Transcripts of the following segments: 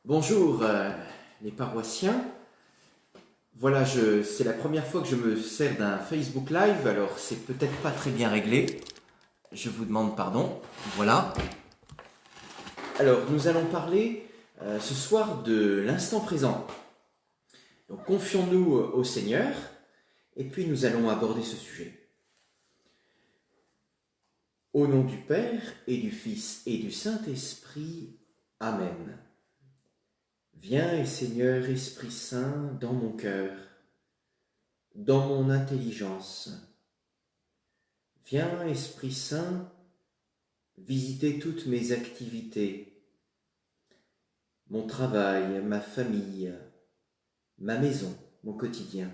Bonjour les paroissiens. Voilà, c'est la première fois que je me sers d'un Facebook Live, alors c'est peut-être pas très bien réglé. Je vous demande pardon. Voilà. Alors, nous allons parler ce soir de l'instant présent. Donc, confions-nous au Seigneur et puis nous allons aborder ce sujet. Au nom du Père et du Fils et du Saint-Esprit. Amen. Viens, Seigneur Esprit Saint, dans mon cœur, dans mon intelligence. Viens, Esprit Saint, visiter toutes mes activités, mon travail, ma famille, ma maison, mon quotidien.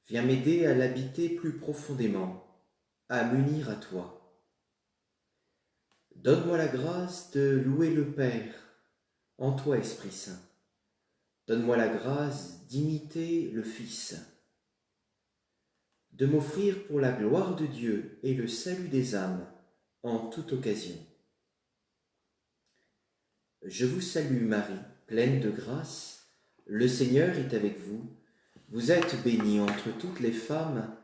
Viens m'aider à l'habiter plus profondément, à m'unir à toi. Donne-moi la grâce de louer le Père, en toi, Esprit Saint. Donne-moi la grâce d'imiter le Fils, de m'offrir pour la gloire de Dieu et le salut des âmes en toute occasion. Je vous salue Marie, pleine de grâce, le Seigneur est avec vous. Vous êtes bénie entre toutes les femmes,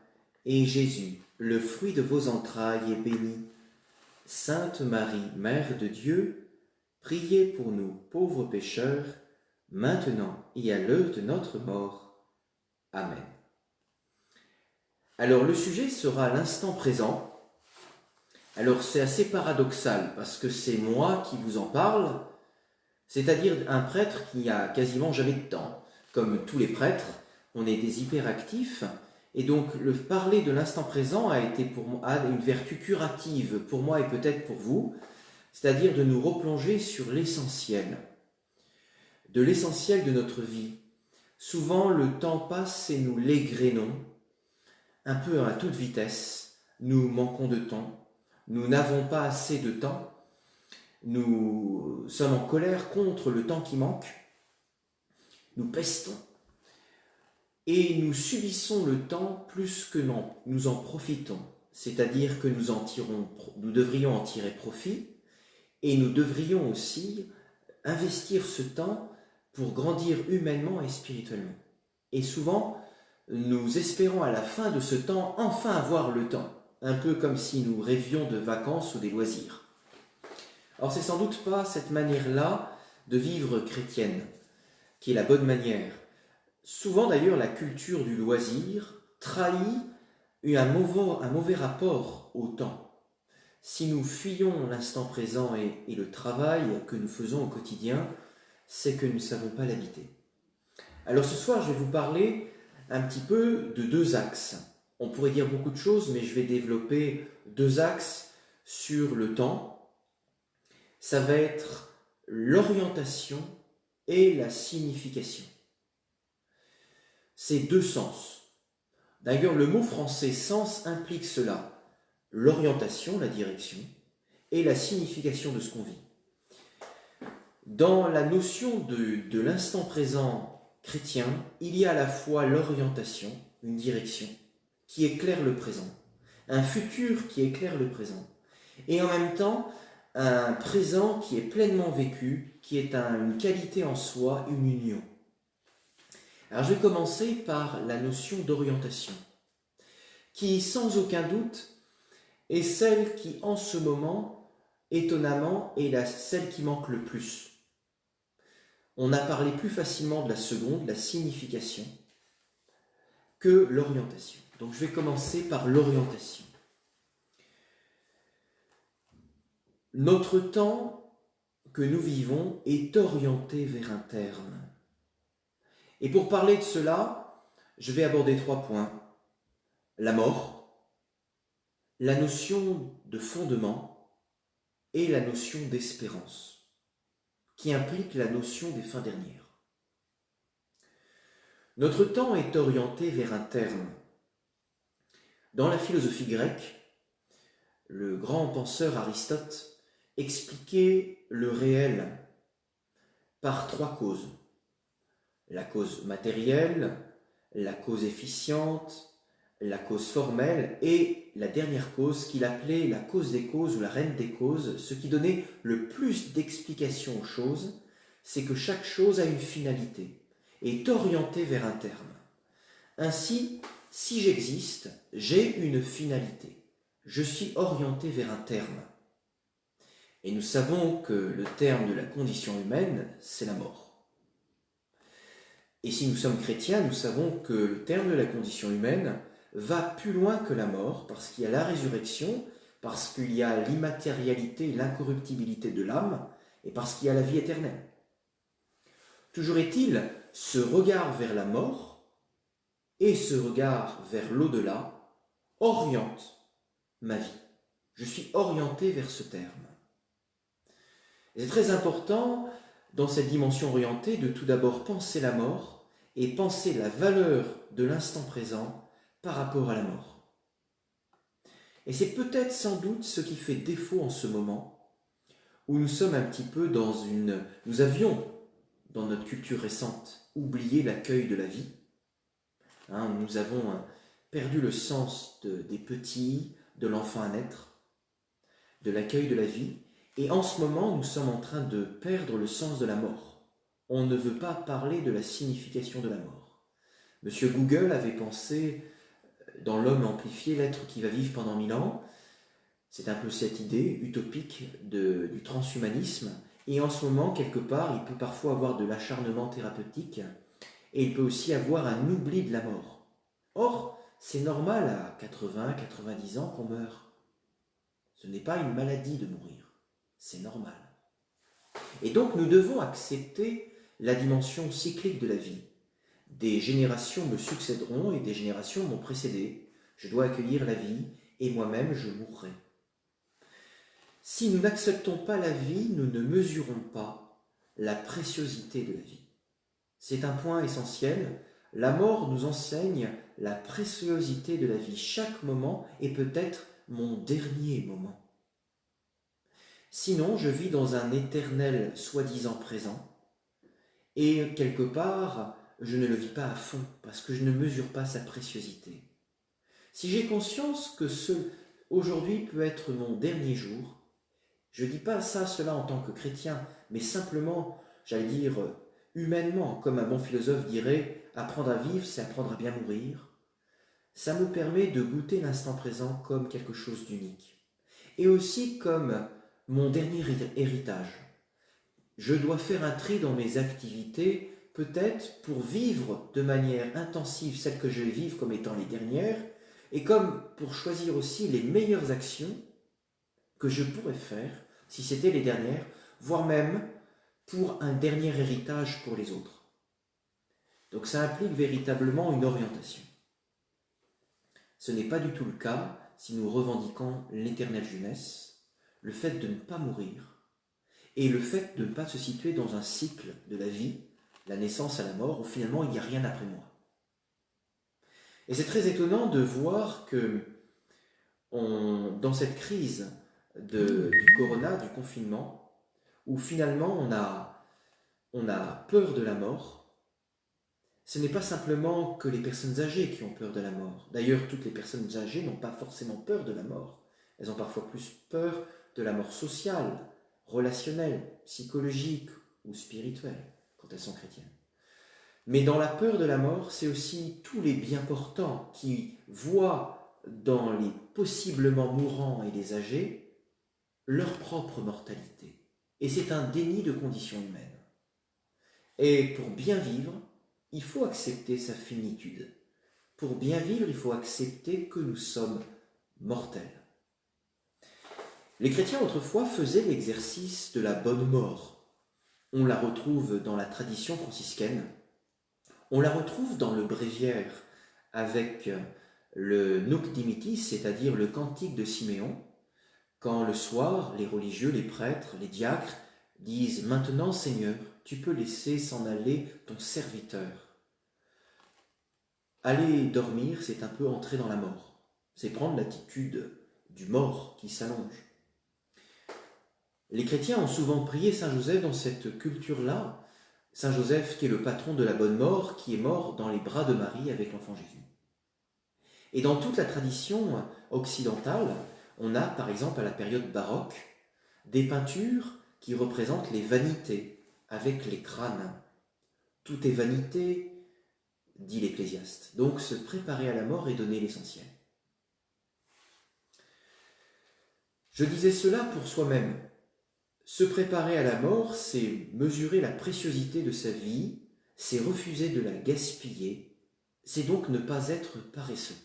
et Jésus, le fruit de vos entrailles, est béni. Sainte Marie, Mère de Dieu, priez pour nous pauvres pécheurs, maintenant et à l'heure de notre mort. Amen. Alors le sujet sera l'instant présent. Alors c'est assez paradoxal parce que c'est moi qui vous en parle, c'est-à-dire un prêtre qui n'a quasiment jamais de temps. Comme tous les prêtres, on est des hyperactifs, et donc le parler de l'instant présent a une vertu curative pour moi et peut-être pour vous, c'est-à-dire de nous replonger sur l'essentiel, de l'essentiel de notre vie. Souvent le temps passe et nous l'égrénons, un peu à toute vitesse, nous manquons de temps, nous n'avons pas assez de temps, nous sommes en colère contre le temps qui manque, nous pestons et nous subissons le temps plus que nous en profitons, c'est-à-dire que nous devrions en tirer profit et nous devrions aussi investir ce temps pour grandir humainement et spirituellement. Et souvent, nous espérons à la fin de ce temps enfin avoir le temps, un peu comme si nous rêvions de vacances ou des loisirs. Alors c'est sans doute pas cette manière-là de vivre chrétienne qui est la bonne manière. Souvent d'ailleurs la culture du loisir trahit un mauvais rapport au temps. Si nous fuyons l'instant présent et le travail que nous faisons au quotidien, c'est que nous ne savons pas l'habiter. Alors ce soir je vais vous parler un petit peu de deux axes. On pourrait dire beaucoup de choses, mais je vais développer deux axes sur le temps. Ça va être l'orientation et la signification. C'est deux sens. D'ailleurs, le mot français sens implique cela. L'orientation, la direction, et la signification de ce qu'on vit. Dans la notion de l'instant présent chrétien, il y a à la fois l'orientation, une direction, qui éclaire le présent, un futur qui éclaire le présent, et en même temps, un présent qui est pleinement vécu, qui est une qualité en soi, une union. Alors je vais commencer par la notion d'orientation, qui sans aucun doute est celle qui en ce moment, étonnamment, est celle qui manque le plus. On a parlé plus facilement de la seconde, la signification, que l'orientation. Donc je vais commencer par l'orientation. Notre temps que nous vivons est orienté vers un terme. Et pour parler de cela, je vais aborder trois points. La mort, la notion de fondement et la notion d'espérance, qui implique la notion des fins dernières. Notre temps est orienté vers un terme. Dans la philosophie grecque, le grand penseur Aristote expliquait le réel par trois causes. La cause matérielle, la cause efficiente, la cause formelle et la dernière cause qu'il appelait la cause des causes ou la reine des causes, ce qui donnait le plus d'explications aux choses, c'est que chaque chose a une finalité et est orientée vers un terme. Ainsi, si j'existe, j'ai une finalité. Je suis orienté vers un terme. Et nous savons que le terme de la condition humaine, c'est la mort. Et si nous sommes chrétiens, nous savons que le terme de la condition humaine va plus loin que la mort, parce qu'il y a la résurrection, parce qu'il y a l'immatérialité et l'incorruptibilité de l'âme, et parce qu'il y a la vie éternelle. Toujours est-il, ce regard vers la mort et ce regard vers l'au-delà oriente ma vie. Je suis orienté vers ce terme. Et c'est très important, dans cette dimension orientée, de tout d'abord penser la mort et penser la valeur de l'instant présent par rapport à la mort. Et c'est peut-être sans doute ce qui fait défaut en ce moment, où nous sommes un petit peu nous avions, dans notre culture récente, oublié l'accueil de la vie. Nous avons perdu le sens des petits, de l'enfant à naître, de l'accueil de la vie. Et en ce moment, nous sommes en train de perdre le sens de la mort. On ne veut pas parler de la signification de la mort. Monsieur Google avait pensé, dans L'homme amplifié, l'être qui va vivre pendant 1000 ans. C'est un peu cette idée utopique du transhumanisme. Et en ce moment, quelque part, il peut parfois avoir de l'acharnement thérapeutique et il peut aussi avoir un oubli de la mort. Or, c'est normal à 80, 90 ans qu'on meurt. Ce n'est pas une maladie de mourir. C'est normal. Et donc, nous devons accepter la dimension cyclique de la vie. Des générations me succéderont et des générations m'ont précédé. Je dois accueillir la vie et moi-même je mourrai. Si nous n'acceptons pas la vie, nous ne mesurons pas la préciosité de la vie. C'est un point essentiel. La mort nous enseigne la préciosité de la vie. Chaque moment est peut-être mon dernier moment. Sinon, je vis dans un éternel soi-disant présent et quelque part, je ne le vis pas à fond parce que je ne mesure pas sa préciosité. Si j'ai conscience que aujourd'hui peut être mon dernier jour, je ne dis pas cela en tant que chrétien, mais simplement, j'allais dire, humainement, comme un bon philosophe dirait, apprendre à vivre, c'est apprendre à bien mourir. Ça me permet de goûter l'instant présent comme quelque chose d'unique. Et aussi comme mon dernier héritage. Je dois faire un tri dans mes activités, peut-être pour vivre de manière intensive celles que je vais vivre comme étant les dernières, et comme pour choisir aussi les meilleures actions que je pourrais faire si c'était les dernières, voire même pour un dernier héritage pour les autres. Donc ça implique véritablement une orientation. Ce n'est pas du tout le cas si nous revendiquons l'éternelle jeunesse, le fait de ne pas mourir, et le fait de ne pas se situer dans un cycle de la vie, la naissance à la mort, où finalement il n'y a rien après moi. Et c'est très étonnant de voir que dans cette crise du corona, du confinement, où finalement on a peur de la mort, ce n'est pas simplement que les personnes âgées qui ont peur de la mort. D'ailleurs, toutes les personnes âgées n'ont pas forcément peur de la mort. Elles ont parfois plus peur de la mort sociale, relationnelle, psychologique ou spirituelle, quand elles sont chrétiennes. Mais dans la peur de la mort, c'est aussi tous les bien portants qui voient dans les possiblement mourants et les âgés leur propre mortalité. Et c'est un déni de condition humaine. Et pour bien vivre, il faut accepter sa finitude. Pour bien vivre, il faut accepter que nous sommes mortels. Les chrétiens autrefois faisaient l'exercice de la bonne mort. On la retrouve dans la tradition franciscaine. On la retrouve dans le bréviaire avec le Nunc Dimittis, c'est-à-dire le cantique de Siméon, quand le soir, les religieux, les prêtres, les diacres disent « Maintenant, Seigneur, tu peux laisser s'en aller ton serviteur ». Aller dormir, c'est un peu entrer dans la mort. C'est prendre l'attitude du mort qui s'allonge. Les chrétiens ont souvent prié Saint Joseph dans cette culture-là, Saint Joseph qui est le patron de la bonne mort, qui est mort dans les bras de Marie avec l'enfant Jésus. Et dans toute la tradition occidentale, on a par exemple à la période baroque des peintures qui représentent les vanités avec les crânes. Tout est vanité, dit l'Ecclésiaste. Donc se préparer à la mort et donner l'essentiel. Je disais cela pour soi-même. Se préparer à la mort, c'est mesurer la préciosité de sa vie, c'est refuser de la gaspiller, c'est donc ne pas être paresseux.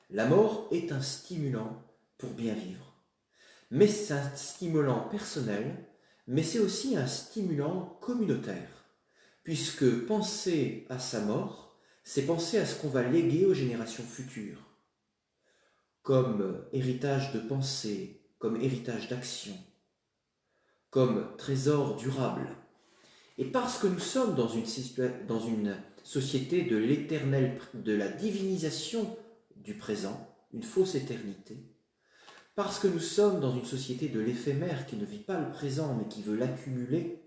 La mort est un stimulant pour bien vivre. Mais c'est un stimulant personnel, mais c'est aussi un stimulant communautaire, puisque penser à sa mort, c'est penser à ce qu'on va léguer aux générations futures, comme héritage de pensée, comme héritage d'action, comme trésor durable. Et parce que nous sommes dans une société de l'éternel, de la divinisation du présent, une fausse éternité, parce que nous sommes dans une société de l'éphémère qui ne vit pas le présent mais qui veut l'accumuler,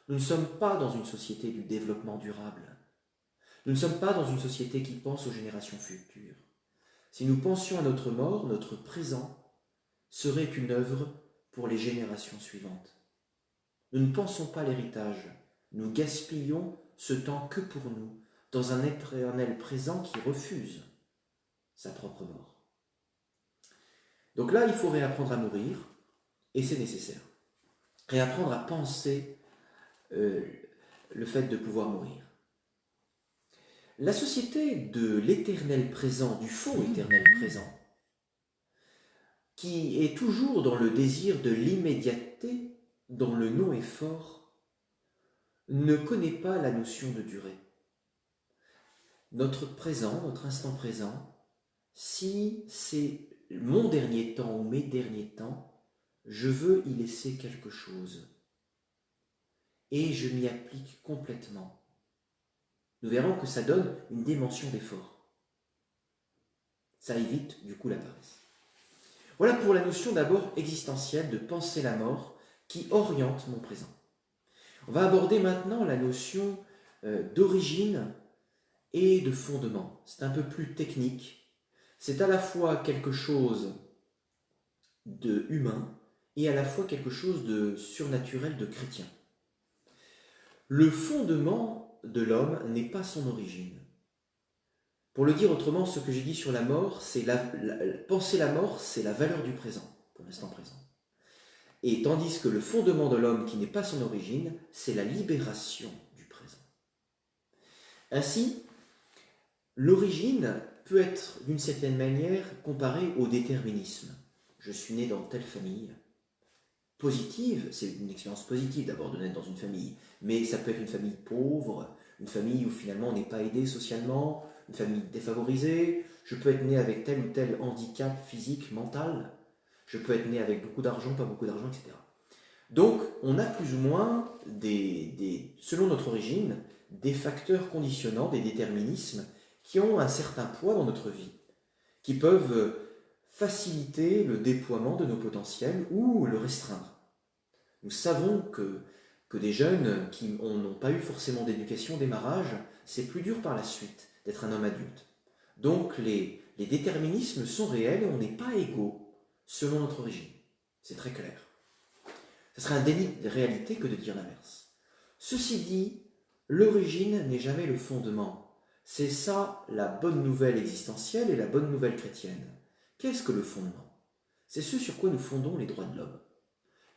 nous ne sommes pas dans une société du développement durable. Nous ne sommes pas dans une société qui pense aux générations futures. Si nous pensions à notre mort, notre présent serait une œuvre pour les générations suivantes. Nous ne pensons pas l'héritage, nous gaspillons ce temps que pour nous, dans un éternel présent qui refuse sa propre mort. Donc là, il faut réapprendre à mourir, et c'est nécessaire. Réapprendre à penser le fait de pouvoir mourir. La société de l'éternel présent, du faux éternel présent, qui est toujours dans le désir de l'immédiateté, dont le nom est fort, ne connaît pas la notion de durée. Notre présent, notre instant présent, si c'est mon dernier temps ou mes derniers temps, je veux y laisser quelque chose. Et je m'y applique complètement. Nous verrons que ça donne une dimension d'effort. Ça évite du coup la paresse. Voilà pour la notion d'abord existentielle de penser la mort qui oriente mon présent. On va aborder maintenant la notion d'origine et de fondement. C'est un peu plus technique. C'est à la fois quelque chose de humain et à la fois quelque chose de surnaturel, de chrétien. Le fondement de l'homme n'est pas son origine. Pour le dire autrement, ce que j'ai dit sur la mort, c'est penser la mort, c'est la valeur du présent, pour l'instant présent. Et tandis que le fondement de l'homme, qui n'est pas son origine, c'est la libération du présent. Ainsi, l'origine peut être d'une certaine manière comparée au déterminisme. Je suis né dans telle famille. Positive, c'est une expérience positive d'abord de naître dans une famille, mais ça peut être une famille pauvre, une famille où finalement on n'est pas aidé socialement, une famille défavorisée, je peux être né avec tel ou tel handicap physique, mental, je peux être né avec beaucoup d'argent, pas beaucoup d'argent, etc. Donc on a plus ou moins, selon notre origine, des facteurs conditionnants, des déterminismes qui ont un certain poids dans notre vie, qui peuvent faciliter le déploiement de nos potentiels ou le restreindre. Nous savons que des jeunes qui n'ont pas eu forcément d'éducation au démarrage, c'est plus dur par la suite d'être un homme adulte. Donc les déterminismes sont réels et on n'est pas égaux selon notre origine. C'est très clair. Ce serait un déni de réalité que de dire l'inverse. Ceci dit, l'origine n'est jamais le fondement. C'est ça la bonne nouvelle existentielle et la bonne nouvelle chrétienne. Qu'est-ce que le fondement? C'est ce sur quoi nous fondons les droits de l'homme.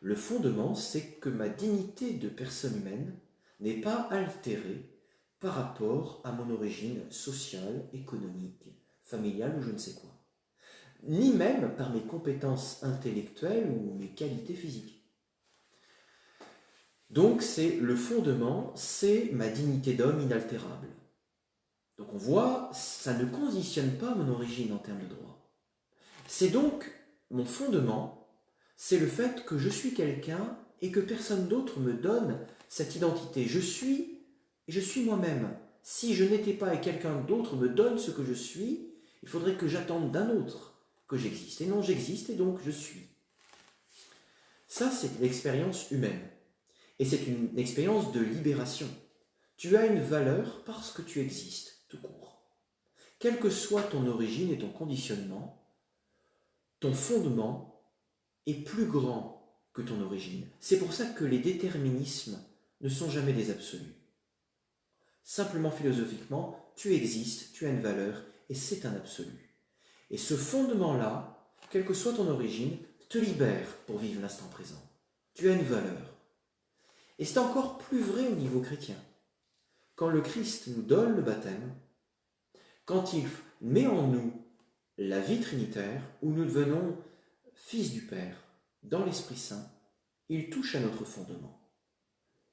Le fondement, c'est que ma dignité de personne humaine n'est pas altérée par rapport à mon origine sociale, économique, familiale ou je ne sais quoi. Ni même par mes compétences intellectuelles ou mes qualités physiques. Donc c'est le fondement, c'est ma dignité d'homme inaltérable. Donc on voit, ça ne conditionne pas mon origine en termes de droit. C'est donc mon fondement, c'est le fait que je suis quelqu'un et que personne d'autre me donne cette identité. Je suis moi-même. Si je n'étais pas et quelqu'un d'autre me donne ce que je suis, il faudrait que j'attende d'un autre que j'existe. Et non, j'existe et donc je suis. Ça, c'est l'expérience humaine. Et c'est une expérience de libération. Tu as une valeur parce que tu existes, tout court. Quelle que soit ton origine et ton conditionnement, ton fondement est plus grand que ton origine. C'est pour ça que les déterminismes ne sont jamais des absolus. Simplement philosophiquement, tu existes, tu as une valeur, et c'est un absolu. Et ce fondement-là, quelle que soit ton origine, te libère pour vivre l'instant présent. Tu as une valeur. Et c'est encore plus vrai au niveau chrétien. Quand le Christ nous donne le baptême, quand il met en nous la vie trinitaire, où nous devenons fils du Père, dans l'Esprit Saint, il touche à notre fondement.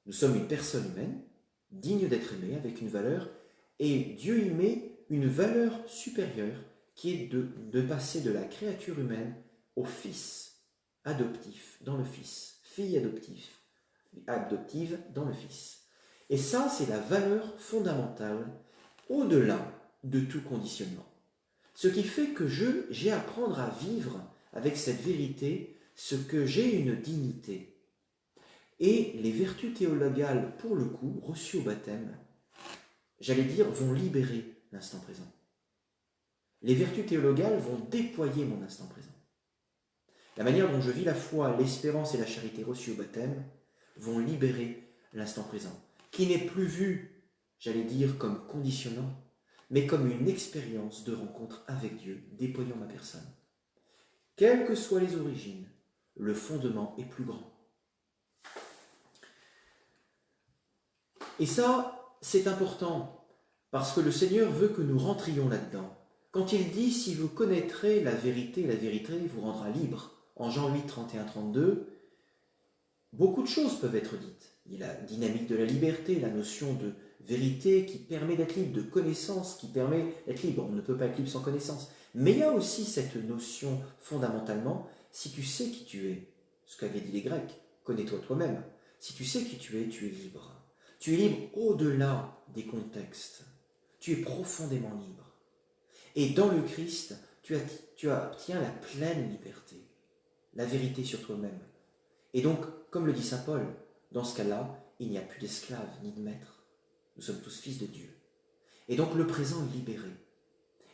Nous sommes une personne humaine, digne d'être aimée, avec une valeur, et Dieu y met une valeur supérieure qui est de passer de la créature humaine au Fils adoptif dans le Fils, fille adoptive dans le Fils. Et ça, c'est la valeur fondamentale au-delà de tout conditionnement. Ce qui fait que j'ai à apprendre à vivre avec cette vérité, ce que j'ai une dignité. Et les vertus théologales, pour le coup, reçues au baptême, j'allais dire, vont libérer l'instant présent. Les vertus théologales vont déployer mon instant présent. La manière dont je vis la foi, l'espérance et la charité reçues au baptême vont libérer l'instant présent, qui n'est plus vu, j'allais dire, comme conditionnant, mais comme une expérience de rencontre avec Dieu, déployant ma personne. Quelles que soient les origines, le fondement est plus grand. Et ça, c'est important, parce que le Seigneur veut que nous rentrions là-dedans. Quand il dit « Si vous connaîtrez la vérité vous rendra libre », en Jean 8, 31, 32, beaucoup de choses peuvent être dites. Il y a la dynamique de la liberté, la notion de vérité qui permet d'être libre, de connaissance qui permet d'être libre. On ne peut pas être libre sans connaissance. Mais il y a aussi cette notion fondamentalement, si tu sais qui tu es, ce qu'avaient dit les Grecs, connais-toi toi-même. Si tu sais qui tu es libre. Tu es libre au-delà des contextes. Tu es profondément libre. Et dans le Christ, tu obtiens la pleine liberté, la vérité sur toi-même. Et donc, comme le dit saint Paul, dans ce cas-là, il n'y a plus d'esclaves ni de maîtres. Nous sommes tous fils de Dieu. Et donc le présent est libéré.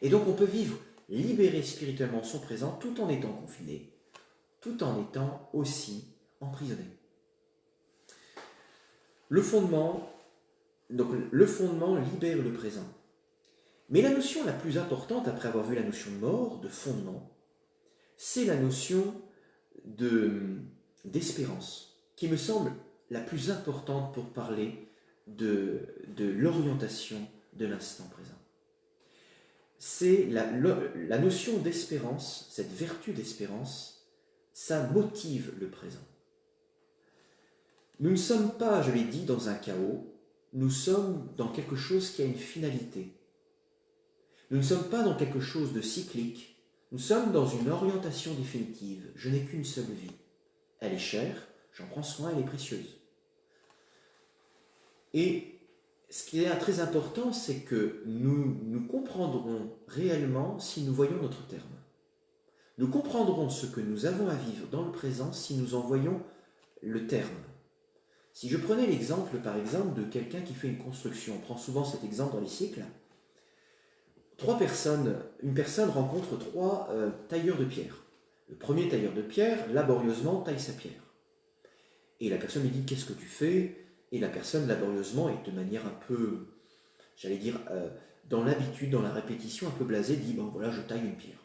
Et donc on peut vivre libéré spirituellement son présent tout en étant confiné, tout en étant aussi emprisonné. Le fondement libère le présent. Mais la notion la plus importante, après avoir vu la notion de mort, de fondement, c'est la notion d'espérance, qui me semble la plus importante pour parler de l'orientation de l'instant présent. C'est la notion d'espérance, cette vertu d'espérance, ça motive le présent. Nous ne sommes pas, je l'ai dit, dans un chaos, nous sommes dans quelque chose qui a une finalité. Nous ne sommes pas dans quelque chose de cyclique, nous sommes dans une orientation définitive. Je n'ai qu'une seule vie. Elle est chère, j'en prends soin, elle est précieuse. Et ce qui est très important, c'est que nous comprendrons réellement si nous voyons notre terme. Nous comprendrons ce que nous avons à vivre dans le présent si nous en voyons le terme. Si je prenais l'exemple, par exemple, de quelqu'un qui fait une construction, on prend souvent cet exemple dans les cycles, une personne rencontre trois tailleurs de pierre. Le premier tailleur de pierre, laborieusement, taille sa pierre. Et la personne lui dit « Qu'est-ce que tu fais ?» Et la personne, laborieusement, et de manière un peu, j'allais dire, dans l'habitude, dans la répétition, un peu blasée, dit « Bon, voilà, je taille une pierre. »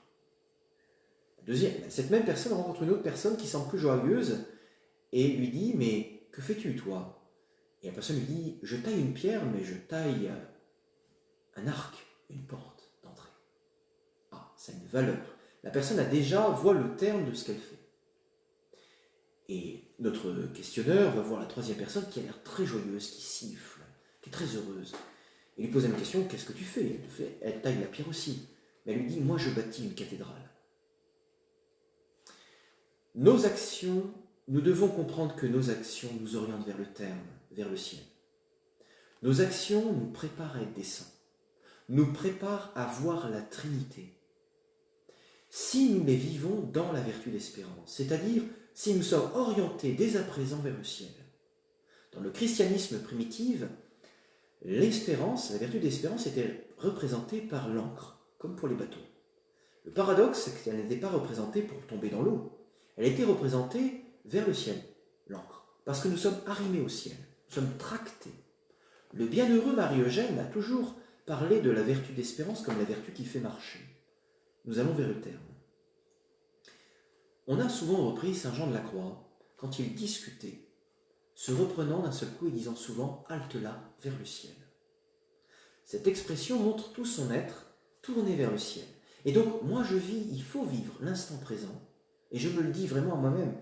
Cette même personne rencontre une autre personne qui semble plus joyeuse et lui dit « Mais que fais-tu, toi ?» Et la personne lui dit « Je taille une pierre, mais je taille un arc, une porte d'entrée. » Ah, ça a une valeur. La personne voit le terme de ce qu'elle fait. Et notre questionneur va voir la troisième personne qui a l'air très joyeuse, qui siffle, qui est très heureuse. Il lui pose la même question, qu'est-ce que tu fais ? Elle taille la pierre aussi. Mais elle lui dit, moi je bâtis une cathédrale. Nos actions, nous devons comprendre que nos actions nous orientent vers le terme, vers le ciel. Nos actions nous préparent à être des saints, nous préparent à voir la Trinité. Si nous les vivons dans la vertu d'espérance, c'est-à-dire si nous sommes orientés dès à présent vers le ciel. Dans le christianisme primitif, l'espérance, la vertu d'espérance était représentée par l'encre, comme pour les bateaux. Le paradoxe, c'est qu'elle n'était pas représentée pour tomber dans l'eau. Elle était représentée vers le ciel, l'ancre, parce que nous sommes arrimés au ciel, nous sommes tractés. Le bienheureux Marie-Eugène a toujours parlé de la vertu d'espérance comme la vertu qui fait marcher. Nous allons vers le terme. On a souvent repris Saint Jean de la Croix quand il discutait, se reprenant d'un seul coup et disant souvent « halte là, vers le ciel ». Cette expression montre tout son être tourné vers le ciel. Et donc, moi je vis, il faut vivre l'instant présent, et je me le dis vraiment à moi-même,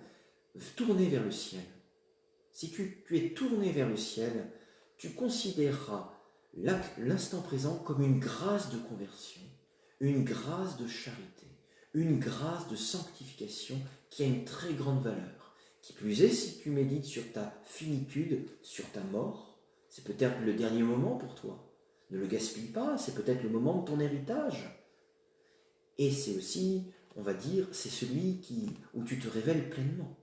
tourner vers le ciel. Si tu es tourné vers le ciel, tu considéreras l'instant présent comme une grâce de conversion, une grâce de charité, une grâce de sanctification qui a une très grande valeur. Qui plus est, si tu médites sur ta finitude, sur ta mort, c'est peut-être le dernier moment pour toi. Ne le gaspille pas, c'est peut-être le moment de ton héritage. Et c'est aussi, on va dire, c'est celui où tu te révèles pleinement.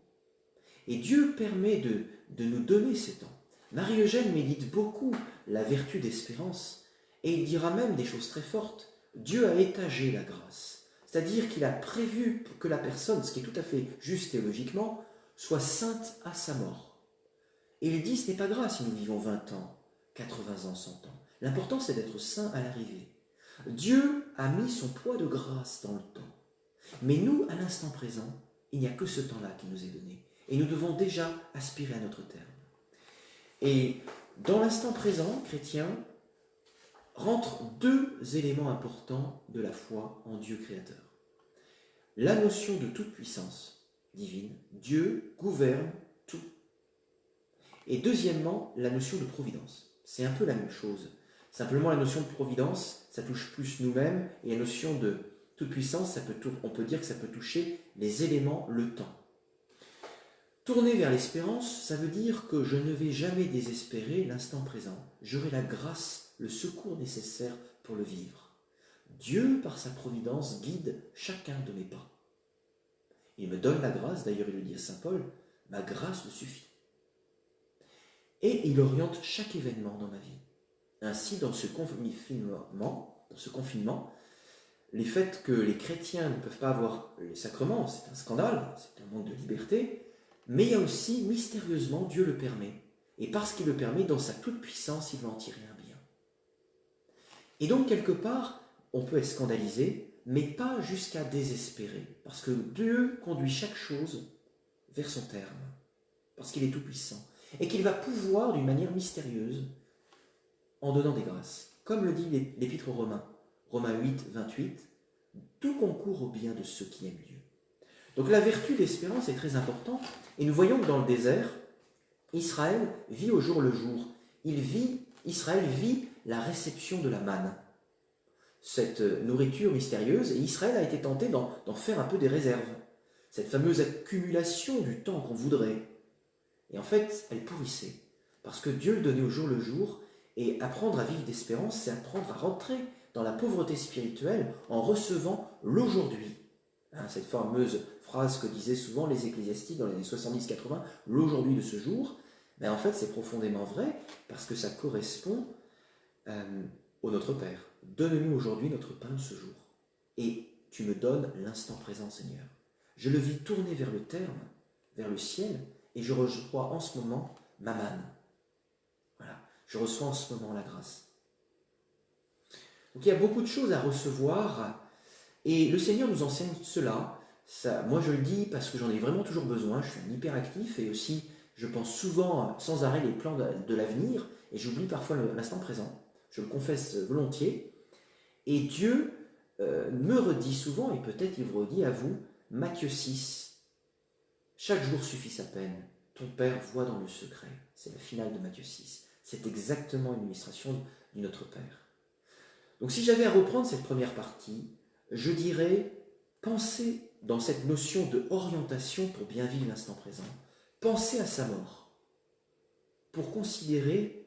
Et Dieu permet de nous donner ces temps. Marie-Eugène médite beaucoup la vertu d'espérance, et il dira même des choses très fortes. Dieu a étagé la grâce, c'est-à-dire qu'il a prévu que la personne, ce qui est tout à fait juste théologiquement, soit sainte à sa mort. Et il dit, ce n'est pas grave si nous vivons 20 ans, 80 ans, 100 ans. L'important, c'est d'être saint à l'arrivée. Dieu a mis son poids de grâce dans le temps. Mais nous, à l'instant présent, il n'y a que ce temps-là qui nous est donné. Et nous devons déjà aspirer à notre terme. Et dans l'instant présent, chrétien, rentrent deux éléments importants de la foi en Dieu créateur. La notion de toute puissance divine, Dieu gouverne tout. Et deuxièmement, la notion de providence. C'est un peu la même chose. Simplement, la notion de providence, ça touche plus nous-mêmes, et la notion de toute puissance, on peut dire que ça peut toucher les éléments, le temps. Tourner vers l'espérance, ça veut dire que je ne vais jamais désespérer l'instant présent. J'aurai la grâce, le secours nécessaire pour le vivre. Dieu, par sa providence, guide chacun de mes pas. Il me donne la grâce, d'ailleurs il le dit à saint Paul, ma grâce me suffit. Et il oriente chaque événement dans ma vie. Ainsi, dans ce confinement, les faits que les chrétiens ne peuvent pas avoir les sacrements, c'est un scandale, c'est un manque de liberté, mais il y a aussi, mystérieusement, Dieu le permet. Et parce qu'il le permet, dans sa toute-puissance, il va en tirer un bien. Et donc, quelque part, on peut être scandalisé, mais pas jusqu'à désespérer, parce que Dieu conduit chaque chose vers son terme, parce qu'il est tout-puissant, et qu'il va pouvoir, d'une manière mystérieuse, en donnant des grâces. Comme le dit l'Épître aux Romains, Romains 8, 28, tout concourt au bien de ceux qui aiment Dieu. Donc la vertu d'espérance est très importante, et nous voyons que dans le désert, Israël vit au jour le jour. Israël vit la réception de la manne, cette nourriture mystérieuse, et Israël a été tenté d'en faire un peu des réserves. Cette fameuse accumulation du temps qu'on voudrait. Et en fait, elle pourrissait, parce que Dieu le donnait au jour le jour, et apprendre à vivre d'espérance, c'est apprendre à rentrer dans la pauvreté spirituelle en recevant l'aujourd'hui. Cette fameuse phrase que disaient souvent les ecclésiastiques dans les années 70-80, l'aujourd'hui de ce jour, mais en fait c'est profondément vrai parce que ça correspond au Notre Père. Donne-nous aujourd'hui notre pain de ce jour. Et tu me donnes l'instant présent, Seigneur. Je le vis tourner vers le terme, vers le ciel, et je reçois en ce moment ma manne. Voilà, je reçois en ce moment la grâce. Donc il y a beaucoup de choses à recevoir, et le Seigneur nous enseigne cela. Moi je le dis parce que j'en ai vraiment toujours besoin, je suis un hyperactif, et aussi je pense souvent sans arrêt les plans de l'avenir, et j'oublie parfois l'instant présent, je le confesse volontiers, et Dieu me redit souvent, et peut-être il vous redit à vous, Matthieu 6, chaque jour suffit sa peine, ton Père voit dans le secret. C'est la finale de Matthieu 6. C'est exactement une illustration du Notre Père. Donc si j'avais à reprendre cette première partie, je dirais, pensez dans cette notion de orientation pour bien vivre l'instant présent, pensez à sa mort, pour considérer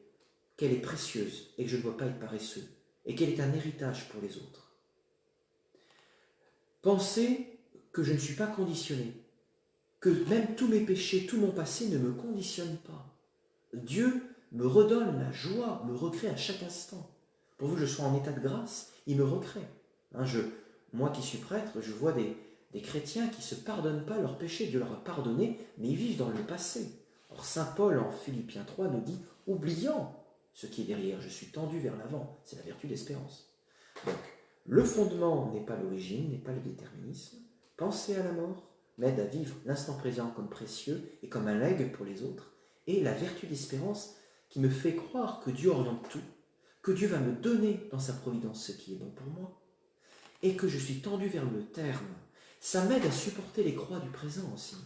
qu'elle est précieuse et que je ne dois pas être paresseux, et qu'elle est un héritage pour les autres. Pensez que je ne suis pas conditionné, que même tous mes péchés, tout mon passé ne me conditionnent pas. Dieu me redonne la joie, me recrée à chaque instant. Pourvu que je sois en état de grâce, il me recrée. Moi qui suis prêtre, je vois des des chrétiens qui ne se pardonnent pas leurs péchés, Dieu leur a pardonné, mais ils vivent dans le passé. Or, saint Paul, en Philippiens 3, nous dit « oubliant ce qui est derrière, je suis tendu vers l'avant ». C'est la vertu d'espérance. Donc, le fondement n'est pas l'origine, n'est pas le déterminisme. Penser à la mort m'aide à vivre l'instant présent comme précieux et comme un legs pour les autres. Et la vertu d'espérance qui me fait croire que Dieu oriente tout, que Dieu va me donner dans sa providence ce qui est bon pour moi, et que je suis tendu vers le terme. Ça m'aide à supporter les croix du présent aussi.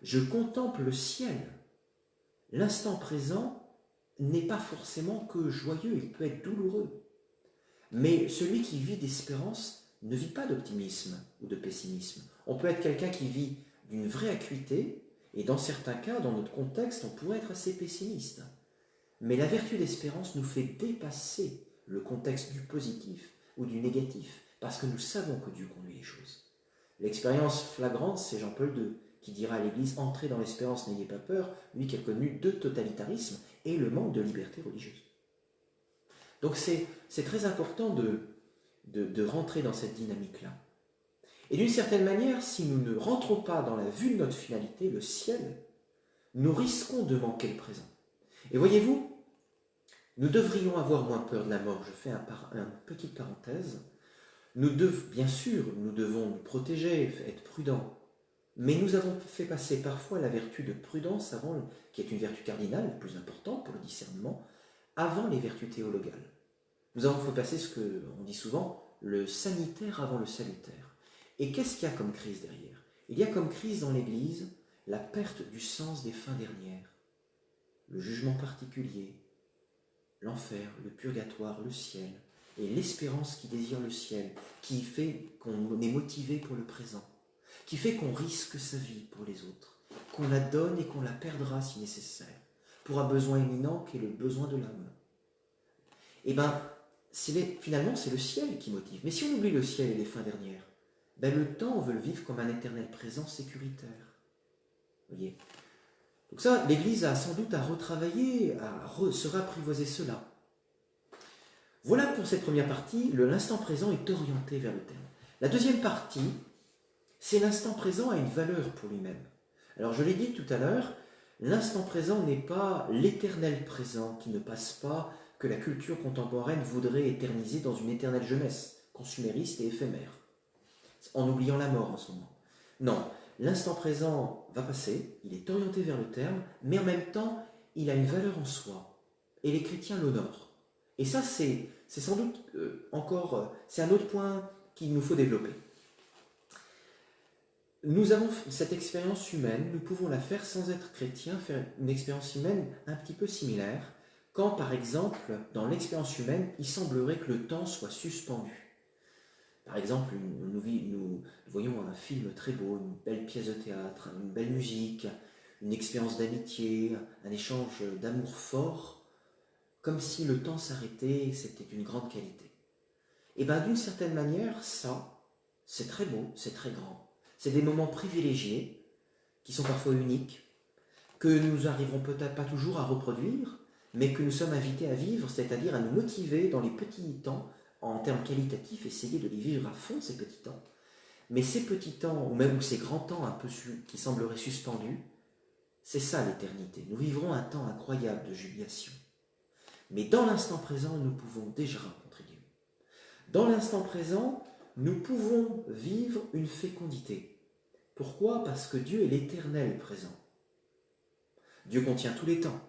Je contemple le ciel. L'instant présent n'est pas forcément que joyeux, il peut être douloureux. Mais celui qui vit d'espérance ne vit pas d'optimisme ou de pessimisme. On peut être quelqu'un qui vit d'une vraie acuité, et dans certains cas, dans notre contexte, on pourrait être assez pessimiste. Mais la vertu d'espérance nous fait dépasser le contexte du positif ou du négatif, parce que nous savons que Dieu conduit les choses. L'expérience flagrante, c'est Jean-Paul II, qui dira à l'Église « Entrez dans l'espérance, n'ayez pas peur », lui qui a connu deux totalitarismes et le manque de liberté religieuse. Donc c'est très important de rentrer dans cette dynamique-là. Et d'une certaine manière, si nous ne rentrons pas dans la vue de notre finalité, le ciel, nous risquons de manquer le présent. Et voyez-vous, nous devrions avoir moins peur de la mort. Je fais une petite parenthèse. Bien sûr, nous devons nous protéger, être prudents. Mais nous avons fait passer parfois la vertu de prudence, qui est une vertu cardinale, la plus importante pour le discernement, avant les vertus théologales. Nous avons fait passer ce qu'on dit souvent, le sanitaire avant le salutaire. Et qu'est-ce qu'il y a comme crise derrière? Il y a comme crise dans l'Église la perte du sens des fins dernières, le jugement particulier, l'enfer, le purgatoire, le ciel, et l'espérance qui désire le ciel, qui fait qu'on est motivé pour le présent, qui fait qu'on risque sa vie pour les autres, qu'on la donne et qu'on la perdra si nécessaire, pour un besoin éminent qui est le besoin de l'âme. Eh bien, finalement, c'est le ciel qui motive. Mais si on oublie le ciel et les fins dernières, le temps, on veut le vivre comme un éternel présent sécuritaire. Vous voyez? Donc ça, l'Église a sans doute à retravailler, à se rapprivoiser cela. Voilà pour cette première partie, l'instant présent est orienté vers le terme. La deuxième partie, c'est l'instant présent a une valeur pour lui-même. Alors je l'ai dit tout à l'heure, l'instant présent n'est pas l'éternel présent qui ne passe pas, que la culture contemporaine voudrait éterniser dans une éternelle jeunesse, consumériste et éphémère, en oubliant la mort en ce moment. Non, l'instant présent va passer, il est orienté vers le terme, mais en même temps, il a une valeur en soi, et les chrétiens l'honorent. Et ça, c'est sans doute c'est un autre point qu'il nous faut développer. Nous avons cette expérience humaine, nous pouvons la faire sans être chrétiens, faire une expérience humaine un petit peu similaire, quand par exemple, dans l'expérience humaine, il semblerait que le temps soit suspendu. Par exemple, nous voyons un film très beau, une belle pièce de théâtre, une belle musique, une expérience d'amitié, un échange d'amour fort, comme si le temps s'arrêtait et c'était d'une grande qualité. Et bien d'une certaine manière, ça, c'est très beau, c'est très grand. C'est des moments privilégiés, qui sont parfois uniques, que nous n'arriverons peut-être pas toujours à reproduire, mais que nous sommes invités à vivre, c'est-à-dire à nous motiver dans les petits temps, en termes qualitatifs, essayer de les vivre à fond, ces petits temps. Mais ces petits temps, ou même ces grands temps un peu qui sembleraient suspendus, c'est ça l'éternité. Nous vivrons un temps incroyable de jubilation. Mais dans l'instant présent, nous pouvons déjà rencontrer Dieu. Dans l'instant présent, nous pouvons vivre une fécondité. Pourquoi? Parce que Dieu est l'éternel présent. Dieu contient tous les temps.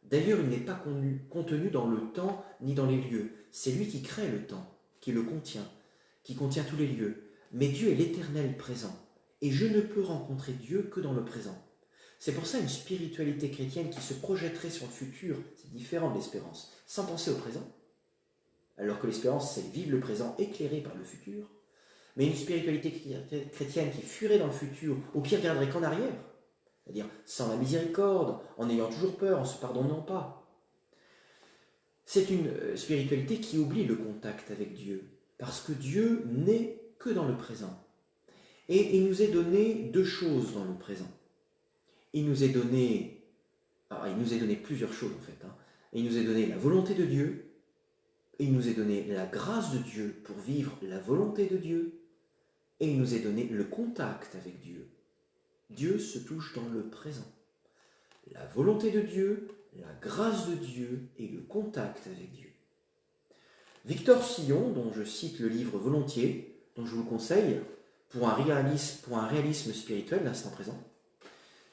D'ailleurs, il n'est pas contenu dans le temps ni dans les lieux. C'est lui qui crée le temps, qui le contient, qui contient tous les lieux. Mais Dieu est l'éternel présent. Et je ne peux rencontrer Dieu que dans le présent. C'est pour ça une spiritualité chrétienne qui se projetterait sur le futur, c'est différent de l'espérance, sans penser au présent. Alors que l'espérance, c'est vivre le présent éclairé par le futur. Mais une spiritualité chrétienne qui fuirait dans le futur, ou qui regarderait qu'en arrière, c'est-à-dire sans la miséricorde, en ayant toujours peur, en se pardonnant pas. C'est une spiritualité qui oublie le contact avec Dieu, parce que Dieu n'est que dans le présent. Et il nous est donné deux choses dans le présent. Il nous est donné plusieurs choses en fait. Il nous est donné la volonté de Dieu, et il nous est donné la grâce de Dieu pour vivre la volonté de Dieu, et il nous est donné le contact avec Dieu. Dieu se touche dans le présent. La volonté de Dieu, la grâce de Dieu et le contact avec Dieu. Victor Sillon, dont je cite le livre volontiers, dont je vous le conseille, pour un réalisme spirituel, l'instant présent,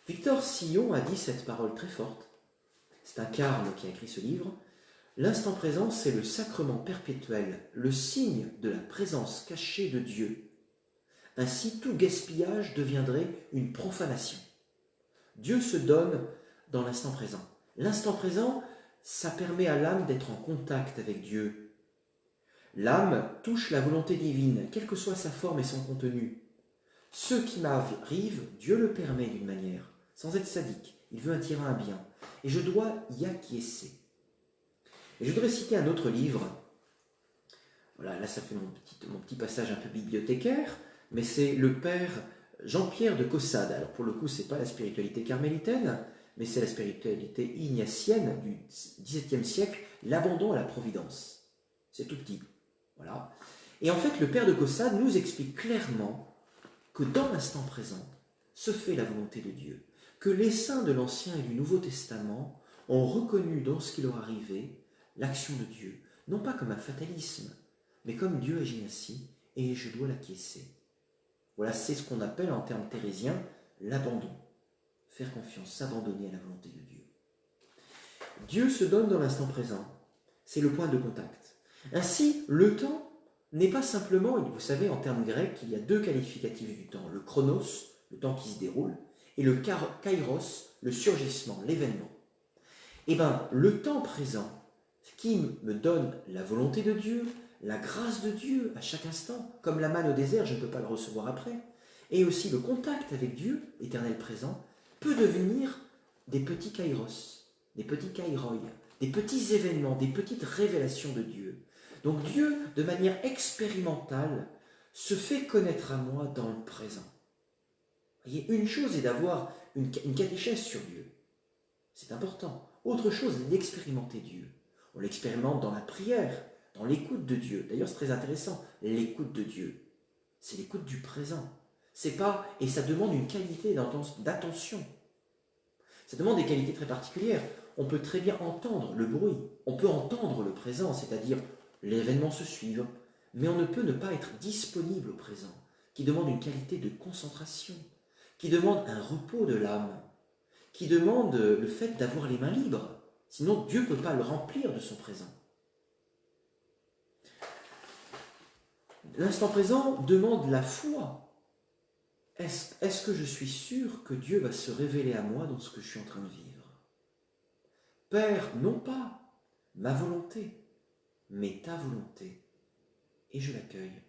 Victor Sillon a dit cette parole très forte. C'est un carme qui a écrit ce livre. L'instant présent, c'est le sacrement perpétuel, le signe de la présence cachée de Dieu. Ainsi, tout gaspillage deviendrait une profanation. Dieu se donne dans l'instant présent. L'instant présent, ça permet à l'âme d'être en contact avec Dieu. L'âme touche la volonté divine, quelle que soit sa forme et son contenu. Ce qui m'arrive, Dieu le permet d'une manière, sans être sadique. Il veut attirer un bien. Et je dois y acquiescer. Et je voudrais citer un autre livre. Voilà, là ça fait mon petit passage un peu bibliothécaire, mais c'est le père Jean-Pierre de Caussade. Alors pour le coup, c'est pas la spiritualité carmélitaine, mais c'est la spiritualité ignatienne du XVIIe siècle, l'abandon à la providence. C'est tout petit. Voilà. Et en fait, le père de Caussade nous explique clairement que dans l'instant présent se fait la volonté de Dieu, que les saints de l'Ancien et du Nouveau Testament ont reconnu dans ce qui leur arrivait l'action de Dieu, non pas comme un fatalisme, mais comme Dieu agit ainsi, et je dois l'acquiescer. Voilà, c'est ce qu'on appelle en termes thérésiens l'abandon. Faire confiance, s'abandonner à la volonté de Dieu. Dieu se donne dans l'instant présent, c'est le point de contact. Ainsi, le temps n'est pas simplement, vous savez, en termes grecs, il y a deux qualificatifs du temps, le chronos, le temps qui se déroule, et le kairos, le surgissement, l'événement. Eh bien, le temps présent, qui me donne la volonté de Dieu, la grâce de Dieu à chaque instant, comme la manne au désert, je ne peux pas le recevoir après, et aussi le contact avec Dieu, éternel présent, peut devenir des petits kairos, des petits kairoi, des petits événements, des petites révélations de Dieu. Donc Dieu, de manière expérimentale, se fait connaître à moi dans le présent. Vous voyez, une chose est d'avoir une catéchèse sur Dieu. C'est important. Autre chose est d'expérimenter Dieu. On l'expérimente dans la prière, dans l'écoute de Dieu. D'ailleurs, c'est très intéressant, l'écoute de Dieu. C'est l'écoute du présent. C'est pas, et ça demande une qualité d'attention. Ça demande des qualités très particulières. On peut très bien entendre le bruit. On peut entendre le présent, c'est-à-dire l'événement se suivre. Mais on ne peut ne pas être disponible au présent, qui demande une qualité de concentration, qui demande un repos de l'âme, qui demande le fait d'avoir les mains libres. Sinon, Dieu ne peut pas le remplir de son présent. L'instant présent demande la foi. Est-ce que je suis sûr que Dieu va se révéler à moi dans ce que je suis en train de vivre? Père, non pas ma volonté, mais ta volonté. Et je l'accueille.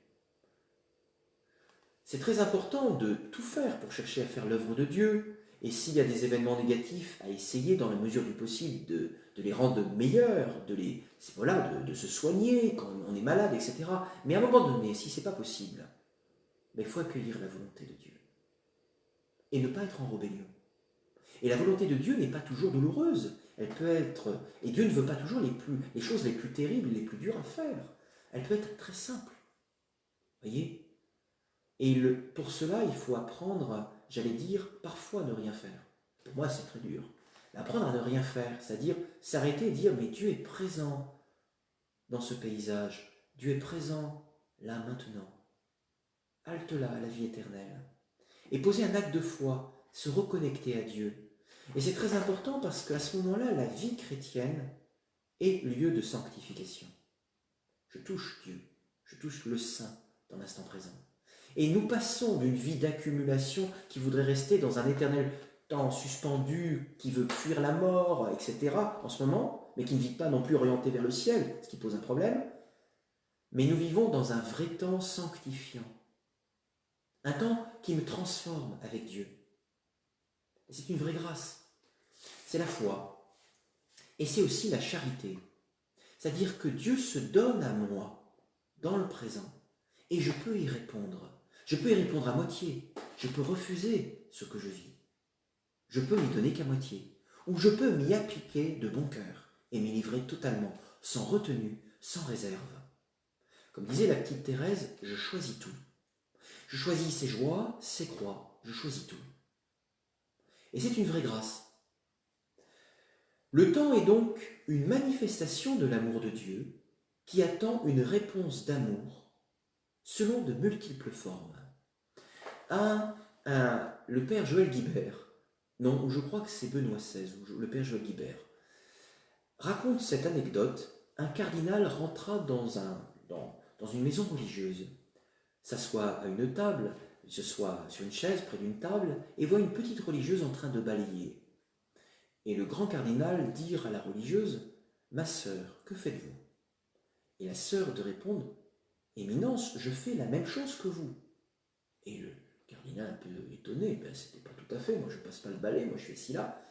C'est très important de tout faire pour chercher à faire l'œuvre de Dieu. Et s'il y a des événements négatifs, à essayer dans la mesure du possible de les rendre meilleurs, de se soigner quand on est malade, etc. Mais à un moment donné, si ce n'est pas possible, il faut accueillir la volonté de Dieu. Et ne pas être en rébellion. Et la volonté de Dieu n'est pas toujours douloureuse. Elle peut être, et Dieu ne veut pas toujours les choses les plus terribles, les plus dures à faire. Elle peut être très simple. Voyez ? Et pour cela, il faut apprendre, j'allais dire, parfois à ne rien faire. Pour moi, c'est très dur. Apprendre à ne rien faire, c'est-à-dire s'arrêter et dire, mais Dieu est présent dans ce paysage. Dieu est présent là, maintenant. Halte là, à la vie éternelle. Et poser un acte de foi, se reconnecter à Dieu. Et c'est très important parce qu'à ce moment-là, la vie chrétienne est lieu de sanctification. Je touche Dieu, je touche le Saint dans l'instant présent. Et nous passons d'une vie d'accumulation qui voudrait rester dans un éternel temps suspendu, qui veut fuir la mort, etc. en ce moment, mais qui ne vit pas non plus orienté vers le ciel, ce qui pose un problème. Mais nous vivons dans un vrai temps sanctifiant. Un temps qui me transforme avec Dieu. Et c'est une vraie grâce. C'est la foi. Et c'est aussi la charité. C'est-à-dire que Dieu se donne à moi dans le présent. Et je peux y répondre. Je peux y répondre à moitié. Je peux refuser ce que je vis. Je peux m'y donner qu'à moitié. Ou je peux m'y appliquer de bon cœur et m'y livrer totalement, sans retenue, sans réserve. Comme disait la petite Thérèse, je choisis tout. Je choisis ses joies, ses croix, je choisis tout. Et c'est une vraie grâce. Le temps est donc une manifestation de l'amour de Dieu qui attend une réponse d'amour selon de multiples formes. Le père Joël Guibert, non, je crois que c'est Benoît XVI, ou le père Joël Guibert, raconte cette anecdote. Un cardinal rentra dans une maison religieuse, s'assoit à une table, se soit sur une chaise près d'une table, et voit une petite religieuse en train de balayer. Et le grand cardinal dit à la religieuse, « Ma sœur, que faites-vous » Et la sœur de répondre, « Éminence, je fais la même chose que vous. » Et le cardinal un peu étonné, « C'était pas tout à fait, moi je passe pas le balai, moi je fais ci là. »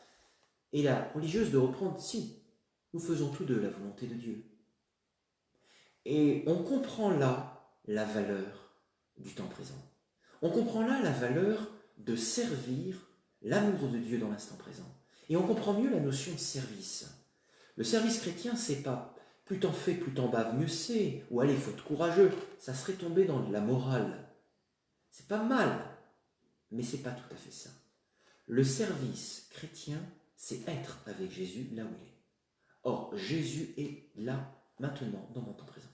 Et la religieuse de reprendre, « Si, nous faisons tous deux la volonté de Dieu. » Et on comprend là la valeur du temps présent. On comprend là la valeur de servir l'amour de Dieu dans l'instant présent. Et on comprend mieux la notion de service. Le service chrétien, c'est pas plus t'en fais, plus t'en baves, mieux c'est, ou allez, faut être courageux. Ça serait tomber dans de la morale. C'est pas mal, mais c'est pas tout à fait ça. Le service chrétien, c'est être avec Jésus là où il est. Or, Jésus est là, maintenant, dans mon temps présent.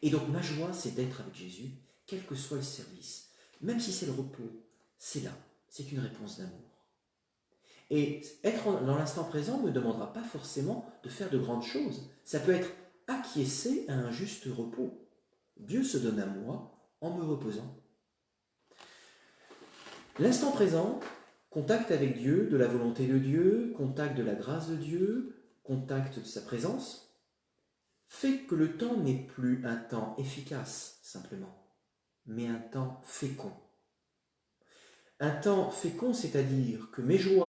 Et donc, ma joie, c'est d'être avec Jésus, quel que soit le service. Même si c'est le repos, c'est là. C'est une réponse d'amour. Et être dans l'instant présent ne me demandera pas forcément de faire de grandes choses. Ça peut être acquiescer à un juste repos. Dieu se donne à moi en me reposant. L'instant présent, contact avec Dieu, de la volonté de Dieu, contact de la grâce de Dieu, contact de sa présence, fait que le temps n'est plus un temps efficace, simplement, mais un temps fécond. Un temps fécond, c'est-à-dire que mes joies,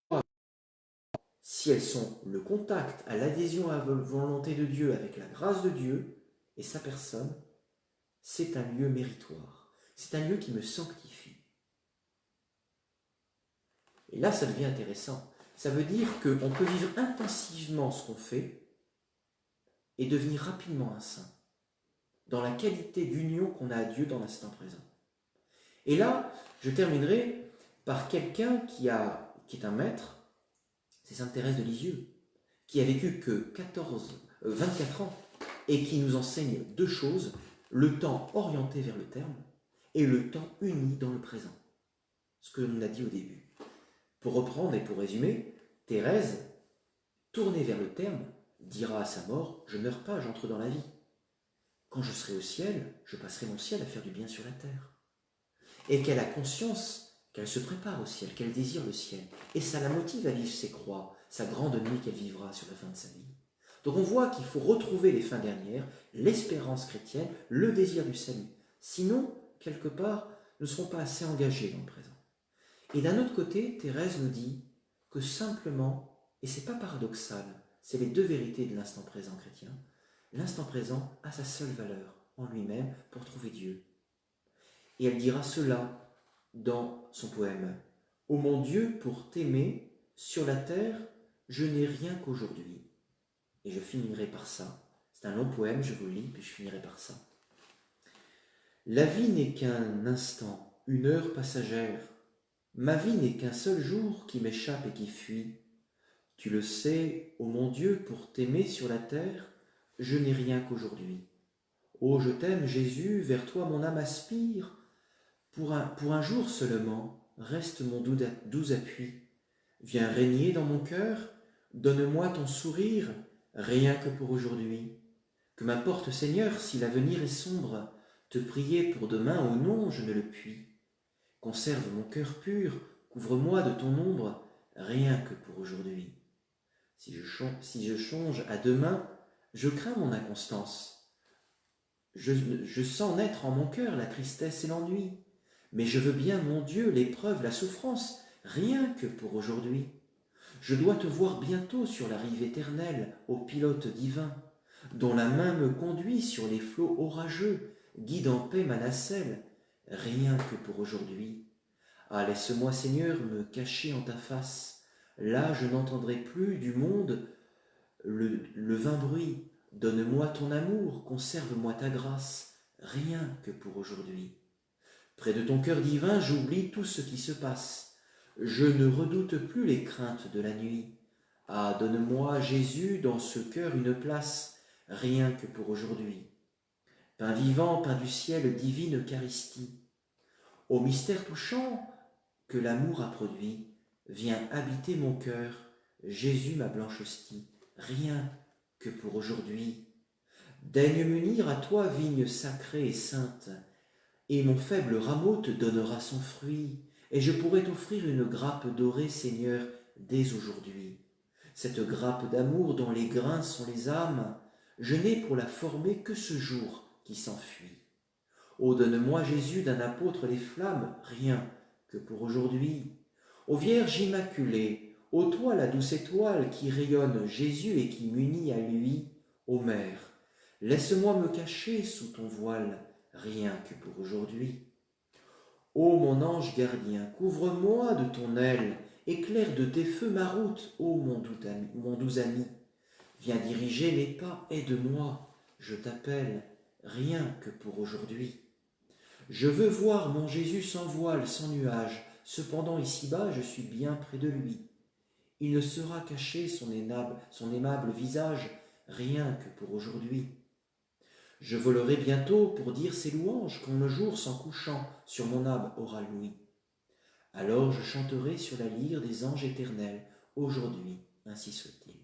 si elles sont le contact à l'adhésion à la volonté de Dieu avec la grâce de Dieu et sa personne, c'est un lieu méritoire. C'est un lieu qui me sanctifie. Et là, ça devient intéressant. Ça veut dire qu'on peut vivre intensivement ce qu'on fait et devenir rapidement un saint, dans la qualité d'union qu'on a à Dieu dans l'instant présent. Et là, je terminerai par quelqu'un qui est un maître, c'est sainte Thérèse de Lisieux, qui a vécu que 24 ans et qui nous enseigne deux choses, le temps orienté vers le terme et le temps uni dans le présent. Ce que l'on a dit au début. Pour reprendre et pour résumer, Thérèse, tournée vers le terme, dira à sa mort, « Je ne meurs pas, j'entre dans la vie. Quand je serai au ciel, je passerai mon ciel à faire du bien sur la terre. » Et qu'elle a conscience qu'elle se prépare au ciel, qu'elle désire le ciel. Et ça la motive à vivre ses croix, sa grande nuit qu'elle vivra sur la fin de sa vie. Donc on voit qu'il faut retrouver les fins dernières, l'espérance chrétienne, le désir du salut. Sinon, quelque part, nous ne serons pas assez engagés dans le présent. Et d'un autre côté, Thérèse nous dit que simplement, et c'est pas paradoxal, c'est les deux vérités de l'instant présent chrétien, l'instant présent a sa seule valeur en lui-même pour trouver Dieu. Et elle dira cela dans son poème. « Ô mon Dieu, pour t'aimer, sur la terre, je n'ai rien qu'aujourd'hui. » Et je finirai par ça. C'est un long poème, je vous le lis, puis je finirai par ça. La vie n'est qu'un instant, une heure passagère. Ma vie n'est qu'un seul jour qui m'échappe et qui fuit. Tu le sais, ô mon Dieu, pour t'aimer sur la terre, je n'ai rien qu'aujourd'hui. Ô je t'aime, Jésus, vers toi mon âme aspire. Pour un jour seulement, reste mon doux appui. Viens régner dans mon cœur, donne-moi ton sourire, rien que pour aujourd'hui. Que m'importe, Seigneur, si l'avenir est sombre, te prier pour demain ou non, je ne le puis. Conserve mon cœur pur, couvre-moi de ton ombre, rien que pour aujourd'hui. Si je songe à demain, je crains mon inconstance. Je sens naître en mon cœur la tristesse et l'ennui. Mais je veux bien, mon Dieu, l'épreuve, la souffrance, rien que pour aujourd'hui. Je dois te voir bientôt sur la rive éternelle, ô pilote divin, dont la main me conduit sur les flots orageux, guide en paix ma nacelle, rien que pour aujourd'hui. Ah, laisse-moi, Seigneur, me cacher en ta face. Là, je n'entendrai plus du monde le vain bruit. Donne-moi ton amour, conserve-moi ta grâce, rien que pour aujourd'hui. Près de ton cœur divin, j'oublie tout ce qui se passe. Je ne redoute plus les craintes de la nuit. Ah, donne-moi, Jésus, dans ce cœur une place, rien que pour aujourd'hui. Pain vivant, pain du ciel, divine Eucharistie. Au mystère touchant que l'amour a produit, viens habiter mon cœur, Jésus ma blanche hostie, rien que pour aujourd'hui. Daigne m'unir à toi, vigne sacrée et sainte, et mon faible rameau te donnera son fruit, et je pourrai t'offrir une grappe dorée, Seigneur, dès aujourd'hui. Cette grappe d'amour dont les grains sont les âmes, je n'ai pour la former que ce jour qui s'enfuit. Ô donne-moi, Jésus, d'un apôtre les flammes, rien que pour aujourd'hui. Ô Vierge Immaculée, ô toi la douce étoile qui rayonne Jésus et qui m'unit à lui, ô Mère, laisse-moi me cacher sous ton voile, rien que pour aujourd'hui. Ô mon ange gardien, couvre-moi de ton aile, éclaire de tes feux ma route, ô mon doux ami. Viens diriger mes pas, aide-moi, je t'appelle, rien que pour aujourd'hui. Je veux voir mon Jésus sans voile, sans nuage, cependant ici-bas je suis bien près de lui. Il ne sera caché son aimable visage, rien que pour aujourd'hui. Je volerai bientôt pour dire ses louanges quand le jour s'en couchant sur mon âme aura l'ouïe. Alors je chanterai sur la lyre des anges éternels, aujourd'hui, ainsi soit-il.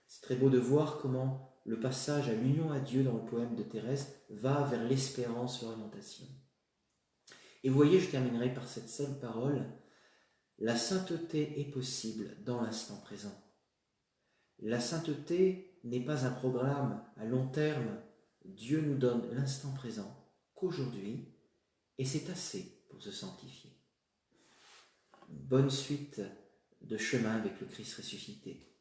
C'est très beau de voir comment le passage à l'union à Dieu dans le poème de Thérèse va vers l'espérance, l'orientation. Et vous voyez, je terminerai par cette seule parole, la sainteté est possible dans l'instant présent. La sainteté n'est pas un programme à long terme. Dieu nous donne l'instant présent qu'aujourd'hui, et c'est assez pour se sanctifier. Bonne suite de chemin avec le Christ ressuscité.